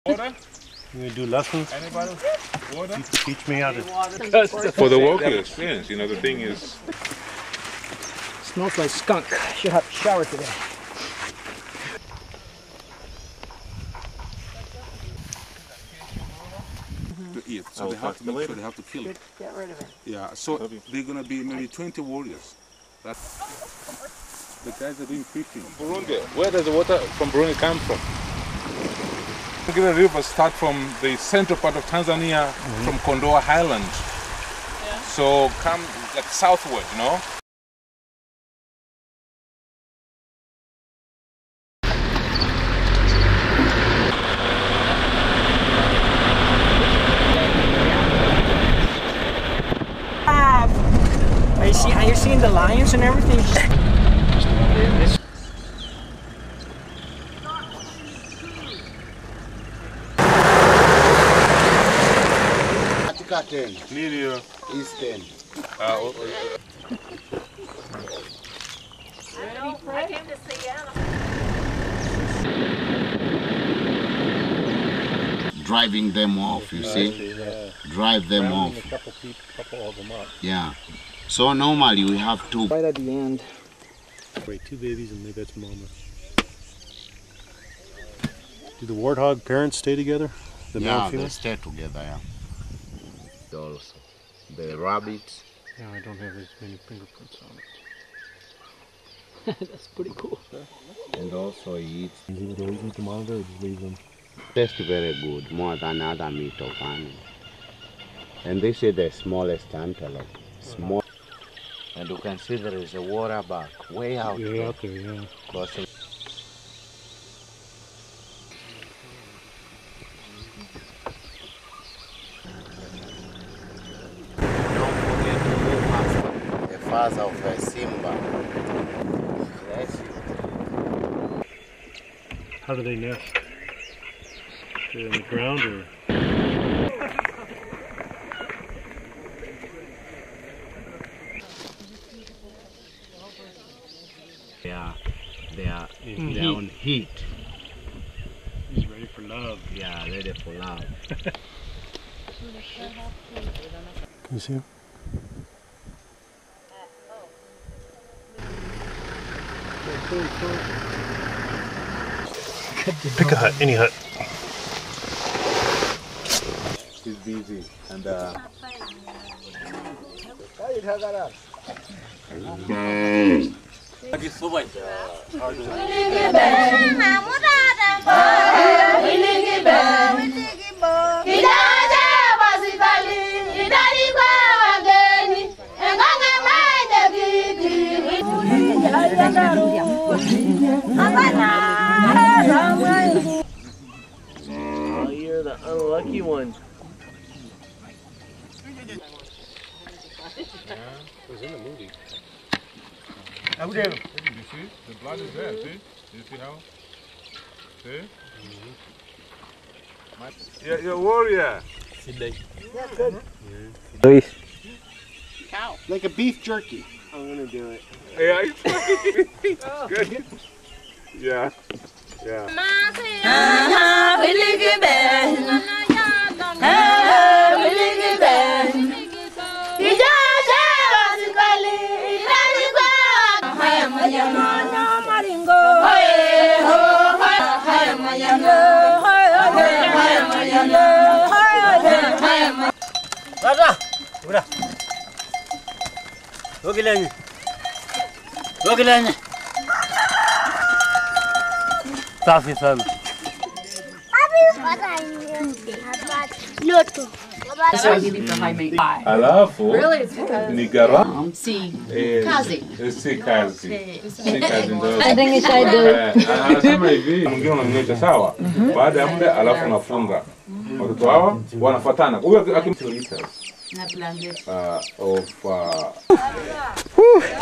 Water? You gonna do lessons? Anybody? Water? Teach me how to. For the walking experience, you know, the thing is. Smells like skunk. Should have to shower today. To eat, so they have to make sure they have to kill it. Get rid of it. Yeah, so they're gonna be maybe 20 warriors. That's the guys are doing fishing. Burundi. Where does the water from Burundi come from? The Nigeria River starts from the central part of Tanzania, from Kondoa Highland. Yeah. So come like southward, you know. Are you seeing the lions and everything? Medium. Eastern. I came to see Driving them off, you see? Drive them off. A couple of them up. Yeah. So normally we have two. Right at the end. Wait, 2 babies and maybe that's mama. Do the warthog parents stay together? The male Yeah, and female? they stay together, yeah. Also, the rabbits. Yeah, I don't have as many fingerprints on it. That's pretty cool. And also he eats. Is he with always to monitor or just leave them? Tastes very good, more than other meat of animal. And this is the smallest antelope. Small. And you can see there is a water back way out Yeah, there. out there, yeah. Crossing. Don't forget to go faster. The father of a Simba. Yes. How do they nest? They're in the ground or? They are on heat. He's ready for love. Yeah, ready for love. Can you see him? Pick a hut, any hut. He's busy and Oh, you're the unlucky one. It was in the movie. you see? The blood is there, see? You see how? See? You're a warrior. Luis. Like a beef jerky. I'm gonna do it. Yeah, good. Yeah. Yeah. Safi sana. Alafu ni gharama. Si kazi. Si kazi. Si kazi ndio. Anasema hivi, mwingine unamnyocha sawa. Baada ya muda alafu unafunga. Watoto hawa wanafuatana. Huyo akimtuliza.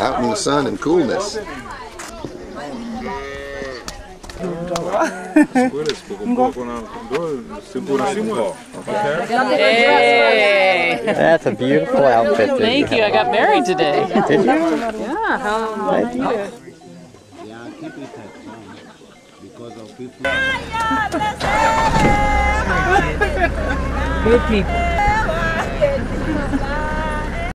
Out in the sun and coolness. Hey. That's a beautiful outfit. Thank you. I got married today. Did you? Yeah. How did you do it? Yeah, keep it at home because of people. Good people.